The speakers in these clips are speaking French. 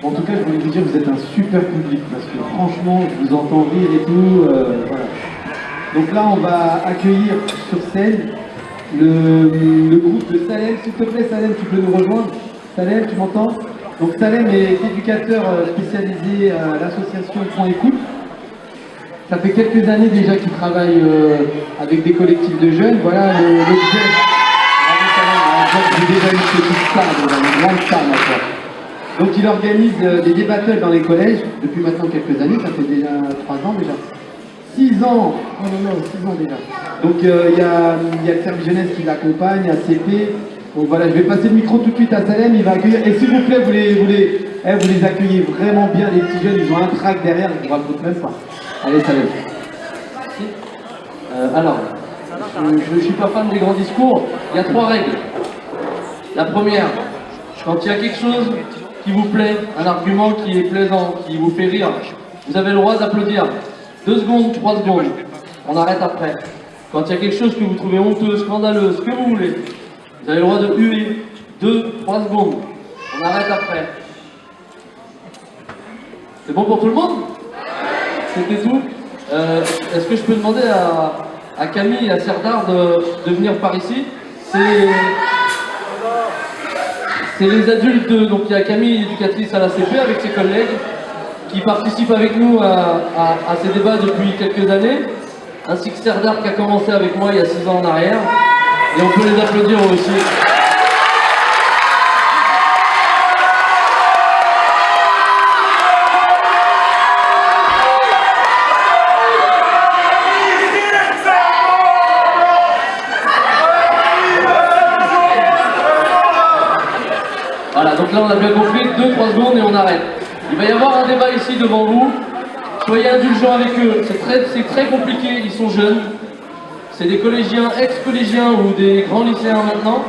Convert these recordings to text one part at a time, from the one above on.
En tout cas, je voulais vous dire, vous êtes un super public, parce que franchement, je vous entends rire et tout, voilà. Donc là, on va accueillir sur scène le groupe de Salem. S'il te plaît, Salem, tu peux nous rejoindre? Salem, tu m'entends? Donc Salem est éducateur spécialisé à l'association Point Écoute. Ça fait quelques années déjà qu'il travaille avec des collectifs de jeunes. Voilà l'objet. Bravo Salem, j'ai déjà une petite star, une grande star maintenant. Donc il organise des débatteurs dans les collèges depuis maintenant quelques années, ça fait déjà 3 ans déjà. 6 ans, oh non, 6 ans déjà. Donc il y a le service jeunesse qui l'accompagne, à CP. Donc voilà, je vais passer le micro tout de suite à Salem, il va accueillir. Et s'il vous plaît, vous les accueillez vraiment bien, les petits jeunes, ils ont un trac derrière, je ne vous raconte même pas. Allez Salem. Alors, je ne suis pas fan des grands discours, il y a 3 règles. La première, quand il y a quelque chose qui vous plaît, un argument qui est plaisant, qui vous fait rire, vous avez le droit d'applaudir. 2 secondes, 3 secondes, on arrête après. Quand il y a quelque chose que vous trouvez honteux, scandaleux, ce que vous voulez, vous avez le droit de huer. 2, 3 secondes, on arrête après. C'est bon pour tout le monde? C'était tout. Est-ce que je peux demander à Camille et à Serdar de venir par ici? C'est les adultes, donc il y a Camille, éducatrice à la CP avec ses collègues, qui participent avec nous à ces débats depuis quelques années, ainsi que Serdar qui a commencé avec moi il y a 6 ans en arrière, et on peut les applaudir aussi. Voilà, donc là on a bien compris, 2-3 secondes et on arrête. Il va y avoir un débat ici devant vous. Soyez indulgents avec eux, c'est très compliqué, ils sont jeunes. C'est des collégiens, ex-collégiens ou des grands lycéens maintenant,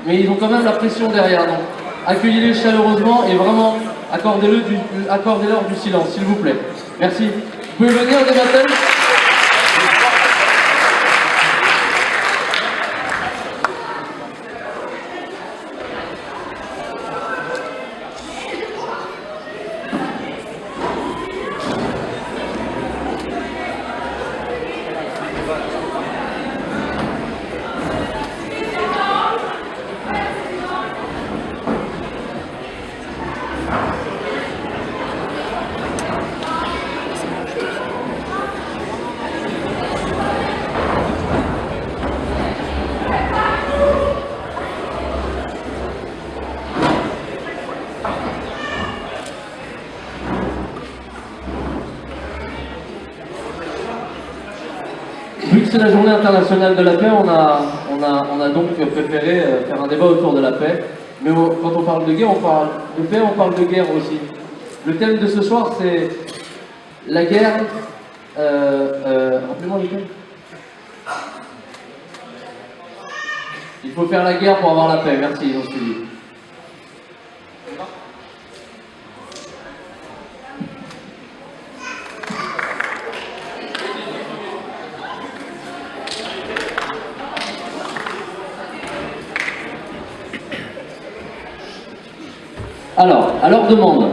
mais ils ont quand même la pression derrière. Donc accueillez-les chaleureusement et vraiment accordez-leur du silence, s'il vous plaît. Merci. Vous pouvez venir débattre. Vu que c'est la journée internationale de la paix, on a donc préféré faire un débat autour de la paix. Mais quand on parle de guerre, on parle de paix, on parle de guerre aussi. Le thème de ce soir, c'est la guerre... rappelez-moi le thème. Il faut faire la guerre pour avoir la paix. Merci, ils ont suivi. Alors, à leur demande,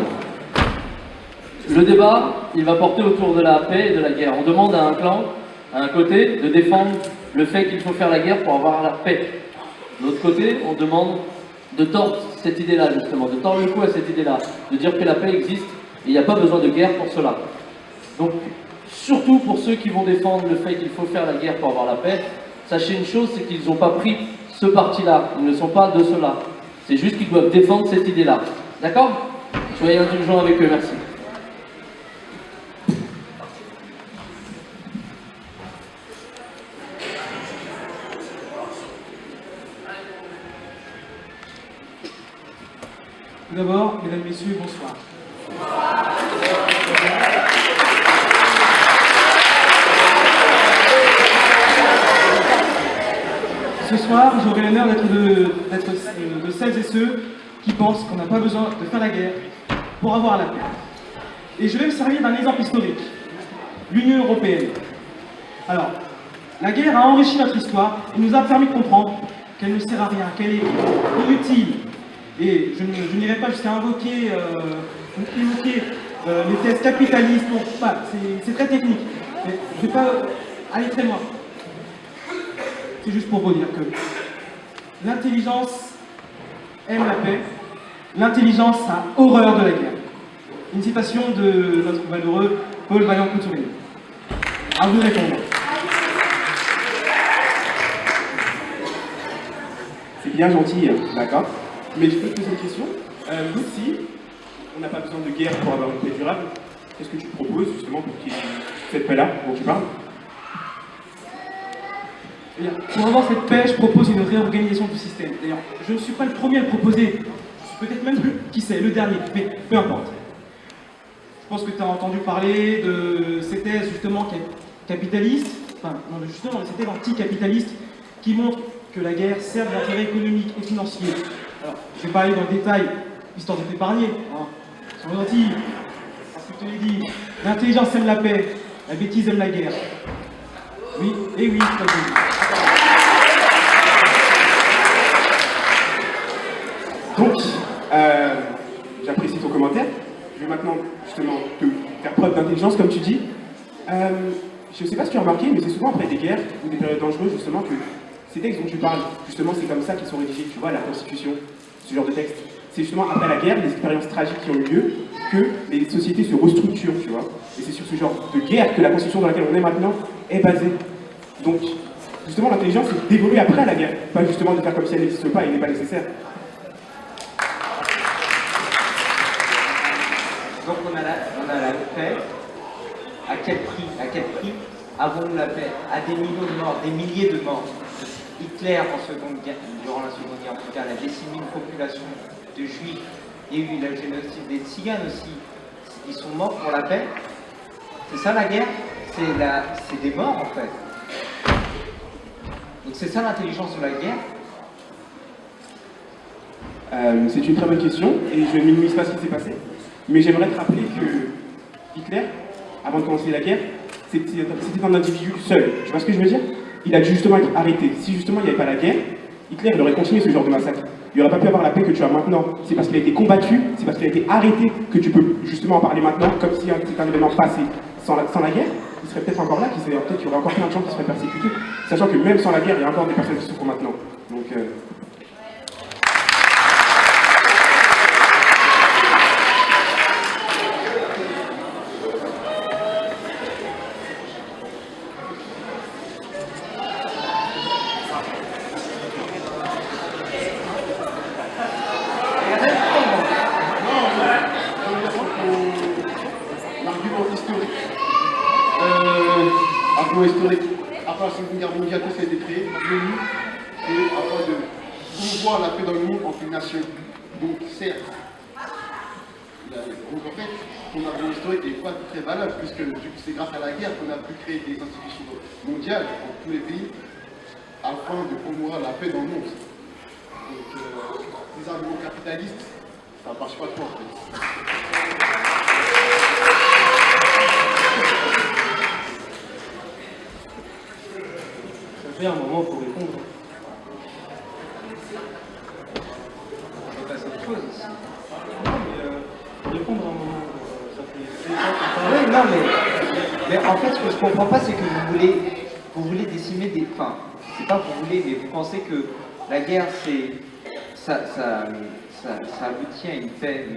le débat, il va porter autour de la paix et de la guerre. On demande à un clan, à un côté, de défendre le fait qu'il faut faire la guerre pour avoir la paix. De l'autre côté, on demande de tordre cette idée-là, justement, de tordre le cou à cette idée-là, de dire que la paix existe et il n'y a pas besoin de guerre pour cela. Donc, surtout pour ceux qui vont défendre le fait qu'il faut faire la guerre pour avoir la paix, sachez une chose, c'est qu'ils n'ont pas pris ce parti-là, ils ne sont pas de cela. C'est juste qu'ils doivent défendre cette idée-là. D'accord? Soyez indulgents avec eux, merci. Tout d'abord, mesdames, messieurs, bonsoir. Ce soir, j'aurai l'honneur d'être de celles et ceux qui pensent qu'on n'a pas besoin de faire la guerre pour avoir la paix. Et je vais me servir d'un exemple historique, l'Union européenne. Alors, la guerre a enrichi notre histoire et nous a permis de comprendre qu'elle ne sert à rien, qu'elle est inutile. Et je n'irai pas jusqu'à évoquer les thèses capitalistes, non, pas, c'est très technique. Mais je ne vais pas aller très loin. C'est juste pour vous dire que l'intelligence aime la paix, l'intelligence a horreur de la guerre. Une citation de notre valeureux Paul Vaillant-Couturier. À vous de répondre. C'est bien gentil, d'accord. Mais je peux te poser une question. Nous, si on n'a pas besoin de guerre pour avoir une paix durable, qu'est-ce que tu proposes justement pour qu'il y ait cette paix-là dont tu parles? Eh bien, pour avoir cette paix, je propose une réorganisation du système. D'ailleurs, je ne suis pas le premier à le proposer. Je suis peut-être même, qui sait, le dernier, mais peu importe. Je pense que tu as entendu parler de ces thèses justement capitalistes, enfin, non, justement, ces thèses anticapitalistes qui montrent que la guerre sert d'intérêt économique et financier. Alors, je vais pas aller dans le détail, histoire de t'épargner. Hein. Sois gentil, parce que je te l'ai dit, l'intelligence aime la paix, la bêtise aime la guerre. Oui, et oui, tout à fait. Donc, j'apprécie ton commentaire. Je vais maintenant justement te faire preuve d'intelligence, comme tu dis. Je ne sais pas si tu as remarqué, mais c'est souvent après des guerres ou des périodes dangereuses, justement, que ces textes dont tu parles, justement, c'est comme ça qu'ils sont rédigés. Tu vois, la Constitution, ce genre de texte. C'est justement après la guerre, les expériences tragiques qui ont eu lieu, que les sociétés se restructurent, tu vois. Et c'est sur ce genre de guerre que la Constitution dans laquelle on est maintenant est basée. Donc, justement, l'intelligence, c'est d'évoluer après la guerre, pas justement de faire comme si elle n'existe pas et n'est pas nécessaire. Donc on a la paix. À quel prix? À quel prix avons-nous la paix? À des millions de morts, des milliers de morts. Hitler, durant la Seconde Guerre mondiale, a décimé une population de juifs. Il y a eu le génocide des tziganes aussi. Ils sont morts pour la paix. C'est ça la guerre? C'est des morts en fait. Donc c'est ça l'intelligence de la guerre? C'est une très bonne question et je ne minimise pas ce qui s'est passé. Mais j'aimerais te rappeler que Hitler, avant de commencer la guerre, c'était un individu seul. Tu vois ce que je veux dire? Il a dû justement être arrêté. Si justement il n'y avait pas la guerre, Hitler il aurait continué ce genre de massacre. Il n'aurait pas pu avoir la paix que tu as maintenant. C'est parce qu'il a été combattu, c'est parce qu'il a été arrêté que tu peux justement en parler maintenant, comme si c'était un événement passé. Sans la guerre, il serait peut-être encore là, peut-être qu'il y aurait encore plein de gens qui seraient persécutés. Sachant que même sans la guerre, il y a encore des personnes qui souffrent maintenant. Donc, historique. Après la Seconde Guerre mondiale, tout ça a été créé, l'ONU, et afin de promouvoir la paix dans le monde entre les nations. Donc, certes, donc en fait, ton argument historique n'est pas très valable, puisque c'est grâce à la guerre qu'on a pu créer des institutions mondiales dans tous les pays, afin de promouvoir la paix dans le monde. Donc, les arguments capitalistes, ça ne marche pas trop en fait. Ça fait un moment pour répondre. On passe à autre chose ici. Non, mais pour répondre à un moment, ça fait. Oui, non, mais en fait, ce que je comprends pas, c'est que vous voulez décimer des. Enfin, c'est pas vous voulez, mais vous pensez que la guerre, ça aboutit à une paix,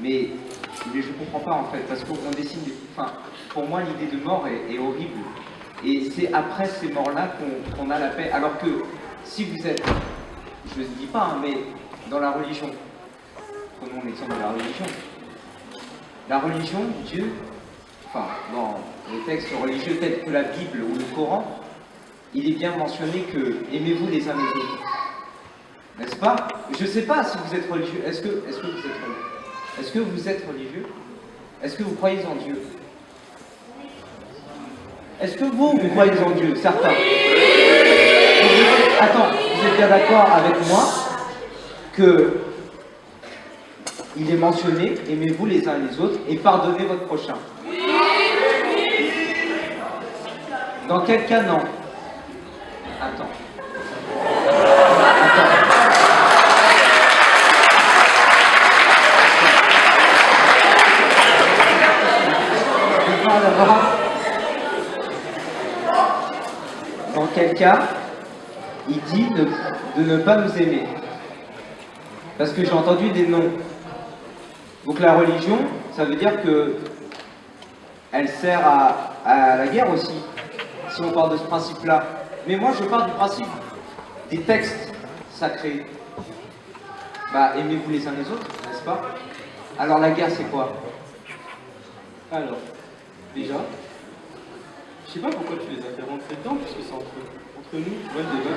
mais je comprends pas en fait, parce qu'on décime. Enfin, pour moi, l'idée de mort est horrible. Et c'est après ces morts-là qu'on a la paix. Alors que si vous êtes, je ne dis pas, hein, mais dans la religion, prenons l'exemple de la religion. La religion, Dieu, enfin, dans les textes religieux tels que la Bible ou le Coran, il est bien mentionné que aimez-vous les uns les autres. N'est-ce pas? Je ne sais pas si vous êtes religieux. Est-ce que vous êtes religieux? Est-ce que vous êtes religieux? Est-ce que vous croyez en Dieu? Est-ce que vous croyez en Dieu? Certains. Attends, vous êtes bien d'accord avec moi que il est mentionné, aimez-vous les uns les autres et pardonnez votre prochain. Dans quel cas non? Attends. savoir dans quel cas il dit de ne pas nous aimer. Parce que j'ai entendu des noms. Donc la religion, ça veut dire que elle sert à la guerre aussi, si on part de ce principe-là. Mais moi, je pars du principe des textes sacrés. Bah, aimez-vous les uns les autres, n'est-ce pas? Alors la guerre, c'est quoi? Alors, déjà, je sais pas pourquoi tu les as fait rentrer dedans, puisque c'est entre nous, tu vois, le débat.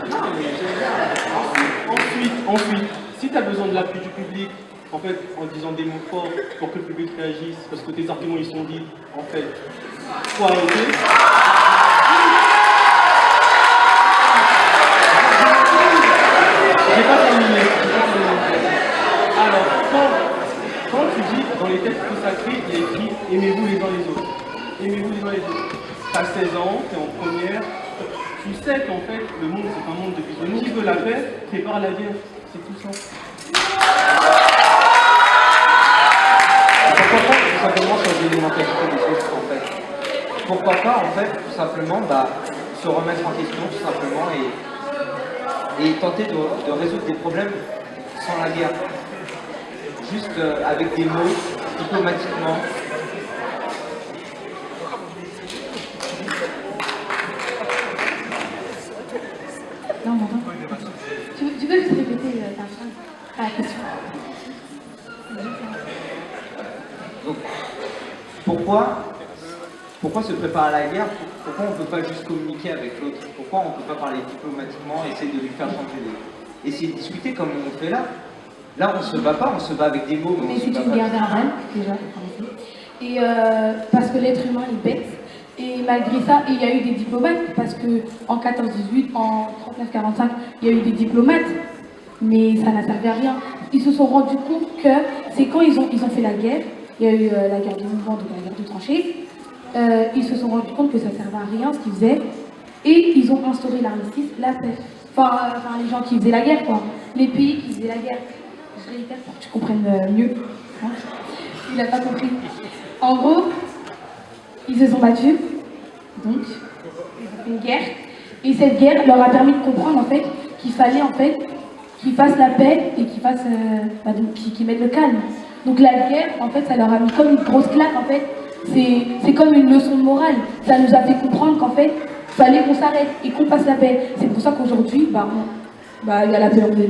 Ensuite, si tu as besoin de l'appui du public, en fait, en disant des mots forts pour que le public réagisse, parce que tes arguments ils sont dits, en fait, faut arrêter. J'ai pas terminé. Alors, quand tu dis dans les textes sacrés, il y a écrit aimez-vous les uns les autres. Aimez-vous les uns les autres. T'as 16 ans, t'es en première. Tu sais qu'en fait, le monde c'est un monde de bisounours. Qui veut la paix, prépare la guerre. C'est tout ça. Pourquoi pas tout simplement sur l'alimentation des autres en fait? Pourquoi pas en fait tout simplement se remettre en question tout simplement et tenter de résoudre des problèmes sans la guerre? Juste avec des mots, diplomatiquement. Non, on m'entend. Tu veux juste répéter ta phrase, ta question? Donc, pourquoi se préparer à la guerre? Pourquoi on ne peut pas juste communiquer avec l'autre? Pourquoi on ne peut pas parler diplomatiquement, essayer de lui faire changer essayer de discuter comme on fait là? Là, on ne se bat pas, on se bat avec des mots. Mais c'est une guerre verbale, déjà, pour commencer. Et parce que l'être humain, il bête. Et malgré ça, il y a eu des diplomates, parce qu'en 14-18, en 39-45, il y a eu des diplomates, mais ça n'a servi à rien. Ils se sont rendus compte que c'est quand ils ont fait la guerre, il y a eu la guerre du mouvement, donc la guerre de tranchées, ils se sont rendus compte que ça ne servait à rien ce qu'ils faisaient, et ils ont instauré l'armistice, la paix. Enfin, les gens qui faisaient la guerre, quoi. Les pays qui faisaient la guerre. Je réitère pour que tu comprennes mieux. Hein. Il n'a pas compris. En gros, ils se sont battus, donc ils ont fait une guerre, et cette guerre leur a permis de comprendre en fait qu'il fallait en fait qu'ils fassent la paix et qu'ils mettent le calme. Donc la guerre, en fait, ça leur a mis comme une grosse claque en fait. C'est comme une leçon de morale. Ça nous a fait comprendre qu'en fait, il fallait qu'on s'arrête et qu'on fasse la paix. C'est pour ça qu'aujourd'hui, il y a la paix en fait.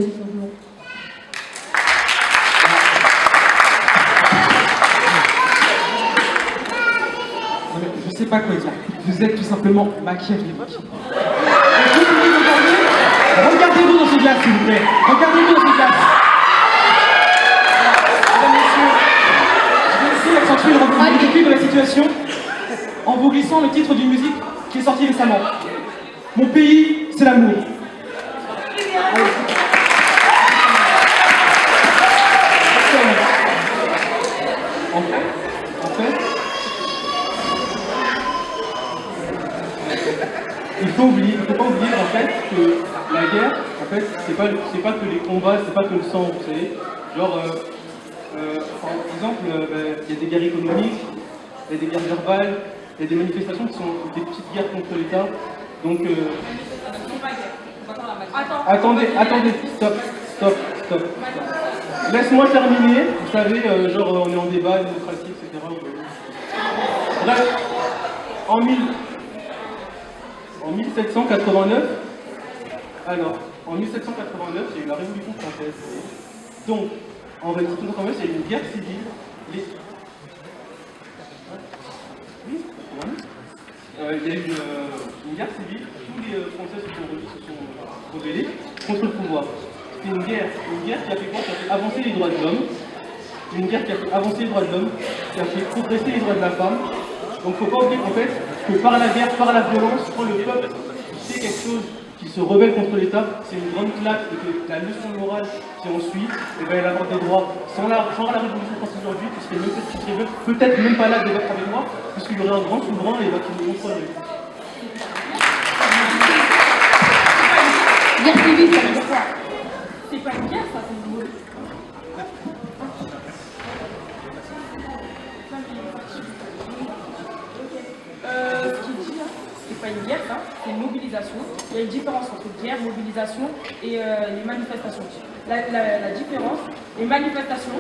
Je sais pas quoi dire. Vous êtes tout simplement machiavélique. Regardez-vous dans ce glace, s'il vous plaît. Regardez-vous dans ce glace. Mesdames, messieurs, je vais essayer d'accentuer le ridicule de la situation en vous glissant le titre d'une musique qui est sortie récemment. Mon pays, c'est l'amour. En fait, il faut pas oublier en fait que la guerre, en fait, c'est pas que les combats, c'est pas que le sang, vous savez. Genre, par exemple, il y a des guerres économiques, il y a des guerres verbales, il y a des manifestations qui sont des petites guerres contre l'État. Donc, attendez, stop. Laisse-moi terminer. Vous savez, genre, on est en débat, démocratie, etc. Bref, en 1789, il y a eu la Révolution française. Donc, en 1789, il y a eu une guerre civile. Il y a eu une guerre civile. Tous les Français se sont rebellés contre le pouvoir. C'était une guerre qui a fait quoi? Qui a fait avancer les droits de l'homme. Une guerre qui a fait avancer les droits de l'homme, qui a fait progresser les droits de la femme. Donc il ne faut pas oublier en fait que par la guerre, par la violence, quand le peuple fait quelque chose qui se rebelle contre l'État, c'est une grande claque et que la leçon morale qui en suit, et ben, elle a des droits. Sans la Révolution française aujourd'hui, tu serais peut-être même pas là de débattre avec moi, puisqu'il y aurait un grand souverain et qui nous contrôlerait. Guerre civile, ça veut dire quoi? C'est pas une guerre, ça, c'est une mot. une guerre, ça, c'est une mobilisation. Il y a une différence entre guerre, mobilisation et les manifestations. La différence, les manifestations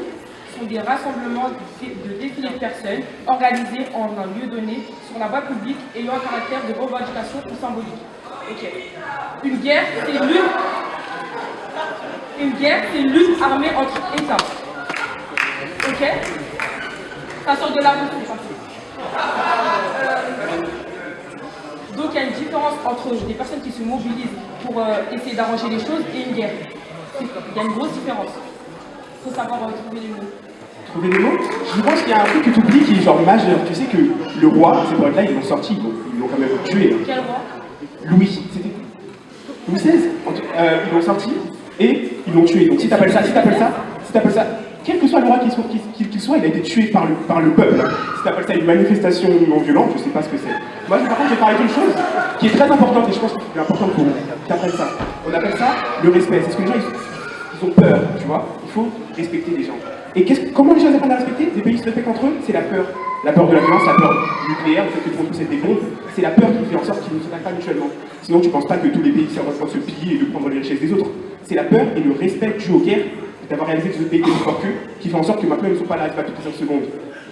sont des rassemblements de défilés de personnes organisés en un lieu donné sur la voie publique ayant un caractère de revendication ou symbolique. Ok. Une guerre, c'est une lutte armée entre États. Ok. Ça sort de la route, c'est parti. Donc il y a une différence entre des personnes qui se mobilisent pour essayer d'arranger les choses et une guerre. Il y a une grosse différence. Il faut savoir trouver les mots. Trouver les mots? Je pense qu'il y a un truc que tu oublies qui est genre majeur. Tu sais que le roi, ces poètes-là, ils l'ont sorti, ils l'ont quand même tué. Quel roi? Louis, c'était Louis XVI. Ils l'ont sorti et ils l'ont tué. Donc si t'appelles ça, quel que soit le roi qu'il soit, il a été tué par le peuple. Si t'appelles ça une manifestation non violente, je sais pas ce que c'est. Moi, par contre, je vais parler d'une chose qui est très importante et je pense que c'est important pour vous. T'appelles ça. On appelle ça le respect. C'est ce que les gens, ils ont peur, tu vois. Il faut respecter les gens. Et comment les gens apprennent à respecter? Les pays se respectent entre eux, c'est la peur. La peur de la violence, la peur nucléaire, le fait que tout le monde possède des bombes. C'est la peur qui fait en sorte qu'ils ne s'attaquent pas mutuellement. Sinon, tu ne penses pas que tous les pays sont en train de se piller et de prendre les richesses des autres. C'est la peur et le respect dû aux guerres, d'avoir réalisé que ce pays était plus fort qu'eux, qui fait en sorte que maintenant ils ne sont pas là à se battre toutes les 5 secondes.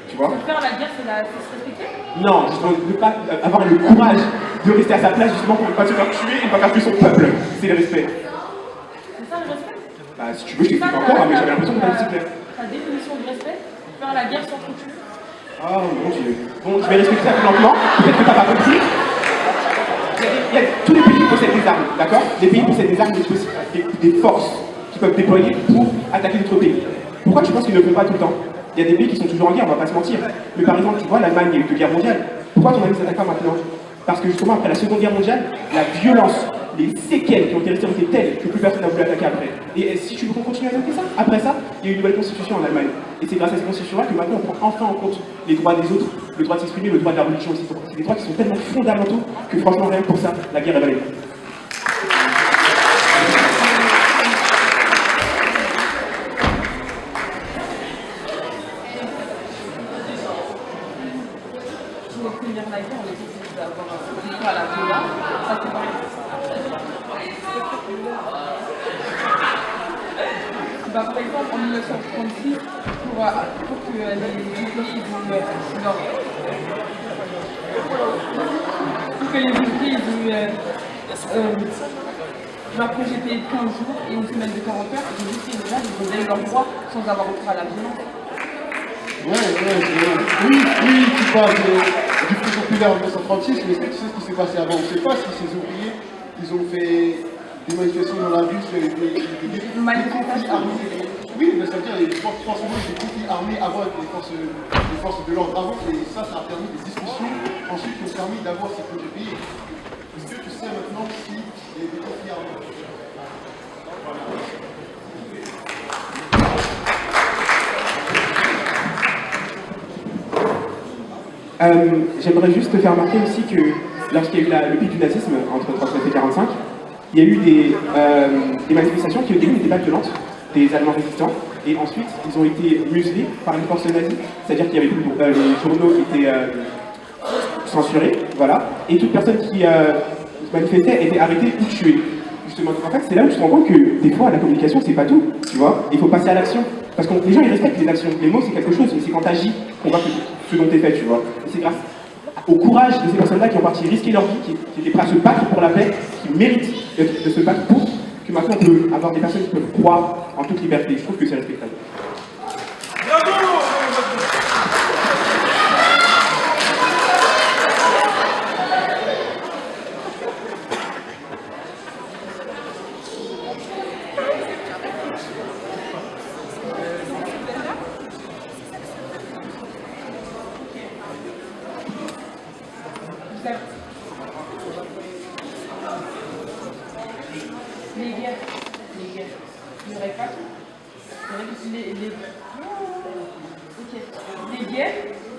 Tu vois? Faire la guerre, c'est se respecter? Non, justement, ne pas avoir le courage de rester à sa place justement pour ne pas se faire tuer et ne pas faire tuer son peuple. C'est le respect. C'est ça le respect? Bah, si tu veux, je t'explique encore, hein, mais j'avais l'impression que t'avais dit clair. Ta définition du respect? Faire la guerre sans trop tuer? Oh mon Dieu. Bon, je vais respecter ça plus lentement. Peut-être que t'as pas compris. Tous les pays possèdent des armes, d'accord? Les pays possèdent des armes, des forces qui peuvent déployer pour attaquer d'autres pays. Pourquoi tu penses qu'ils ne le font pas tout le temps? Il y a des pays qui sont toujours en guerre, on va pas se mentir. Mais par exemple, tu vois, l'Allemagne, il y a eu 2 guerres mondiales. Pourquoi ton avis ne s'attaque pas maintenant? Parce que justement, après la Seconde Guerre mondiale, la violence, les séquelles qui ont été restées ont été telles que plus personne n'a voulu attaquer après. Et si tu veux qu'on continue à attaquer ça, après ça, il y a eu une nouvelle constitution en Allemagne. Et c'est grâce à cette constitution-là que maintenant on prend enfin en compte les droits des autres, le droit de s'exprimer, le droit de la religion aussi. C'est des droits qui sont tellement fondamentaux que franchement, rien que pour ça, la guerre est valable. La guerre, on essaie d'avoir un droit à la violence, ça c'est pas bah, par exemple, en 1936, pour que les ouvriers leur projet payé de 15 jours et une semaine de 40 heures, j'ai vu que les gens ils ont donné leur droit sans avoir recours à la violence. Oui, tu parles du Front populaire en 1936, mais est-ce que tu sais ce qui s'est passé avant? On ne sait pas si ces ouvriers, ils ont fait des manifestations dans la rue, des manifestations armées. Oui, mais ça veut dire forcément des conflits armés avant avec les forces de l'ordre avant, et ça a permis des discussions ensuite qui ont permis d'avoir ces projets payés. Est-ce que tu sais maintenant s'il y a des conflits armés? J'aimerais juste te faire remarquer aussi que lorsqu'il y a eu le pic du nazisme, entre 1939 et 1945, il y a eu des manifestations qui au début n'étaient pas violentes, des Allemands résistants, et ensuite ils ont été muselés par une force nazie, c'est-à-dire qu'il y avait plus les journaux qui étaient censurés, voilà, et toute personne qui manifestait était arrêtée ou tuée. Justement, en fait, c'est là où tu te rends compte que des fois la communication c'est pas tout, tu vois, il faut passer à l'action. Parce que les gens ils respectent les actions, les mots c'est quelque chose, mais c'est quand t'agis qu'on voit que ce dont t'es fait, tu vois. Et c'est grâce au courage de ces personnes-là qui ont parti risquer leur vie, qui étaient prêts à se battre pour la paix, qui méritent de se battre pour, que maintenant on peut avoir des personnes qui peuvent croire en toute liberté. Je trouve que c'est respectable.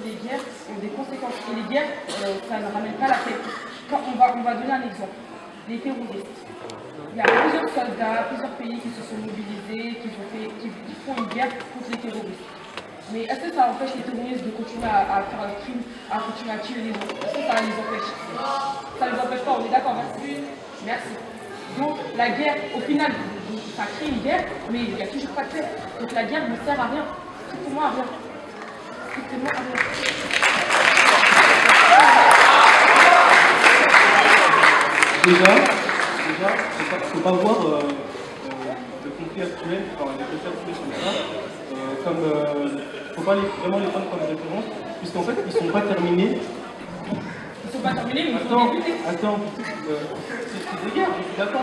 Les guerres ont des conséquences. Et les guerres, ça ne ramène pas la paix. On va donner un exemple. Les terroristes. Il y a plusieurs soldats, plusieurs pays qui se sont mobilisés, qui font une guerre contre les terroristes. Mais est-ce que ça empêche les terroristes de continuer à faire un crime, à continuer à tuer les gens? Est-ce que ça les empêche? Ça les empêche pas, on est d'accord, hein? Merci. Donc la guerre, au final, ça crée une guerre, mais il n'y a toujours pas de paix. Donc la guerre ne sert à rien, strictement à rien. Strictement à rien. Déjà, faut pas voir le conflit actuel, enfin les conflits actuels comme ça, faut pas vraiment les prendre comme référence, puisqu'en fait ils sont pas terminés. Ils sont pas terminés, mais ils sont débutés. Attends, c'est des guerres, je suis d'accord.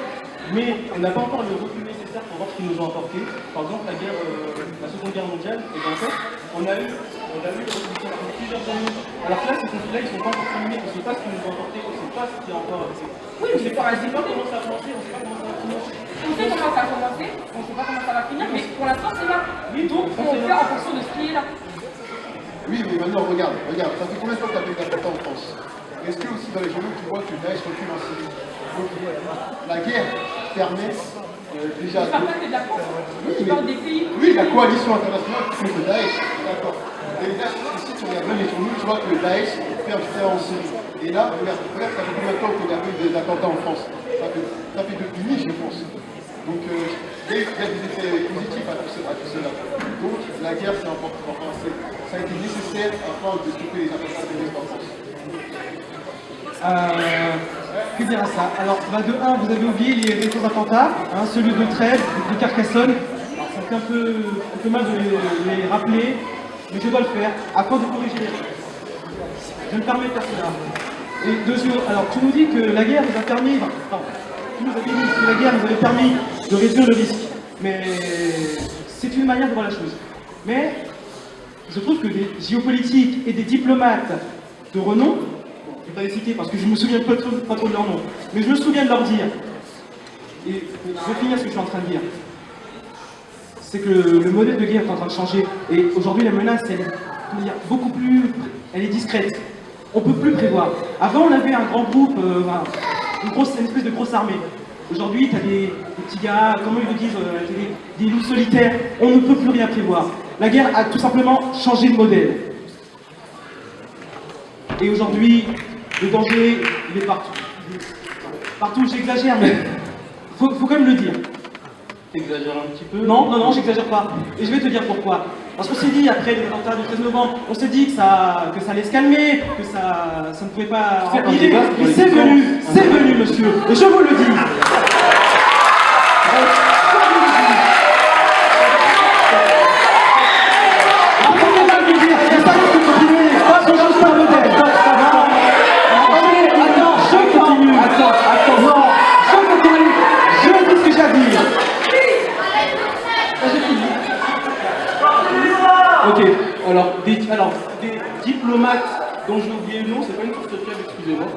Mais on n'a pas encore le recul nécessaire pour voir ce qu'ils nous ont apporté. Par exemple, la Seconde Guerre mondiale, et en fait, on a eu le recul pendant plusieurs années. Alors que là, ces conflits-là, ils sont pas encore terminés. On ne sait pas ce qu'ils nous ont apporté, on ne sait pas ce qui est encore. Oui, on ne sait pas comment ça a commencé, on ne sait pas comment ça va finir. On sait comment ça a commencé, on ne sait pas comment ça va finir, mais pour l'instant c'est là. Oui, Donc on fait en fonction de ce qui est là. Oui, mais maintenant, regarde, ça fait combien de temps que tu as fait d'attentats en France? Est-ce que aussi dans les journaux, tu vois que Daesh recule en Syrie? Donc, la guerre permet déjà... Je parle pas que de la France, je parle des pays. Oui, la coalition internationale contre Daesh, d'accord. Et là, ici, tu regardes même les journaux, tu vois que Daesh perd du terrain en Syrie. Et là, regarde, ça fait combien de temps qu'on a eu des attentats en France? Ça fait depuis mai, je pense. Donc, il y a des effets positifs à tout cela. Donc, la guerre, c'est important. Enfin, ça a été nécessaire afin de stopper les attentats terroristes en France. Que dire à ça? Alors, de 1, vous avez oublié les récents attentats, hein, celui de Trèbes, de Carcassonne. Alors, ça fait un peu mal de les rappeler, mais je dois le faire afin de corriger les choses. Je me permets de faire cela. Et deuxièmement, alors tu nous dis que la guerre nous a permis, tu nous as dit que la guerre nous avait permis de réduire le risque. Mais c'est une manière de voir la chose. Mais je trouve que des géopolitiques et des diplomates de renom, je ne vais pas les citer parce que je me souviens pas trop de leur nom, mais je me souviens de leur dire, et je vais finir ce que je suis en train de dire, c'est que le modèle de guerre est en train de changer. Et aujourd'hui, la menace, elle est beaucoup plus... Elle est discrète. On ne peut plus prévoir. Avant, on avait un grand groupe, une espèce de grosse armée. Aujourd'hui, tu as des petits gars, comment ils le disent, des loups solitaires. On ne peut plus rien prévoir. La guerre a tout simplement changé de modèle. Et aujourd'hui, le danger, il est partout. Partout, j'exagère, mais faut quand même le dire. T'exagères un petit peu? Non, j'exagère pas. Et je vais te dire pourquoi. Parce qu'on s'est dit, après les attentats du 13 novembre, on s'est dit que ça allait se calmer, que ça ne pouvait pas empirer. Et c'est venu, monsieur. Et je vous le dis. Ok, alors des diplomates dont j'ai oublié le nom, c'est pas une source fiable, excusez-moi.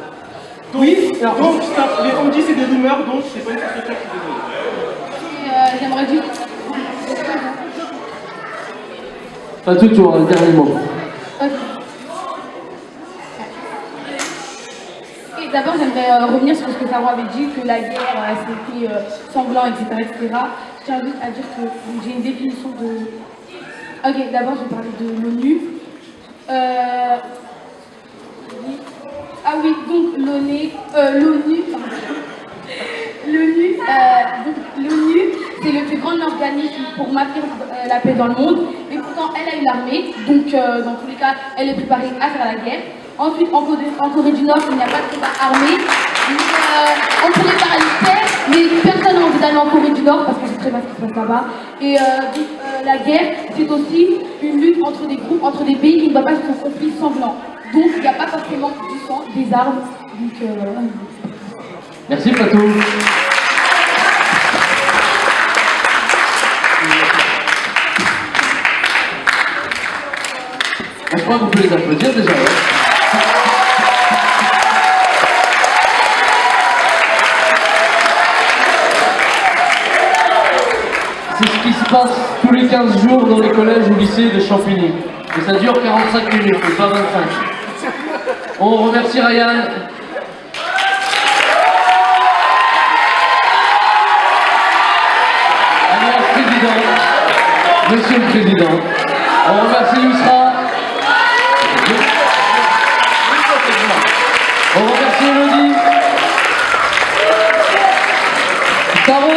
Donc, on me dit c'est des rumeurs, donc c'est pas une source fiable, je suis désolé. J'aimerais juste... Fatou, tu auras le dernier mot. Ok. Et d'abord, j'aimerais revenir sur ce que Saro avait dit, que la guerre, c'était sanglant, etc., etc. Je tiens juste à dire que j'ai une définition de... Ok, d'abord, je vais parler de l'ONU. Ah oui, donc l'ONU, c'est le plus grand organisme pour maintenir la paix dans le monde, mais pourtant elle a une armée, donc dans tous les cas, elle est préparée à faire la guerre. Ensuite, en Corée du Nord, il n'y a pas de combat armé. On prépare les terres, mais personne n'a envie d'aller en Corée du Nord parce que c'est très mal ce qui se passe là-bas. Et la guerre, c'est aussi une lutte entre des groupes, entre des pays qui ne doivent pas être en conflit sanglant. Donc il n'y a pas forcément du sang, des armes. Donc Merci Fatou. Je crois qu'on peut les applaudir déjà. C'est ce qui se passe tous les 15 jours dans les collèges ou lycées de Champigny. Et ça dure 45 minutes, et pas 25. On remercie Ryan. Alias Président. Monsieur le Président. On remercie Yousra. On remercie Elodie. Caro.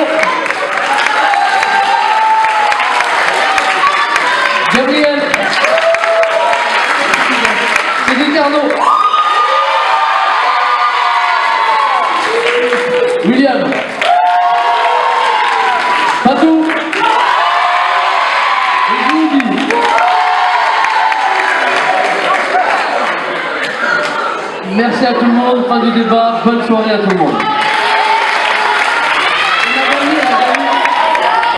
Gabriel. Cédric Arnaud. William. Fatou. Merci à tout le monde, fin du débat, bonne soirée à tout le monde.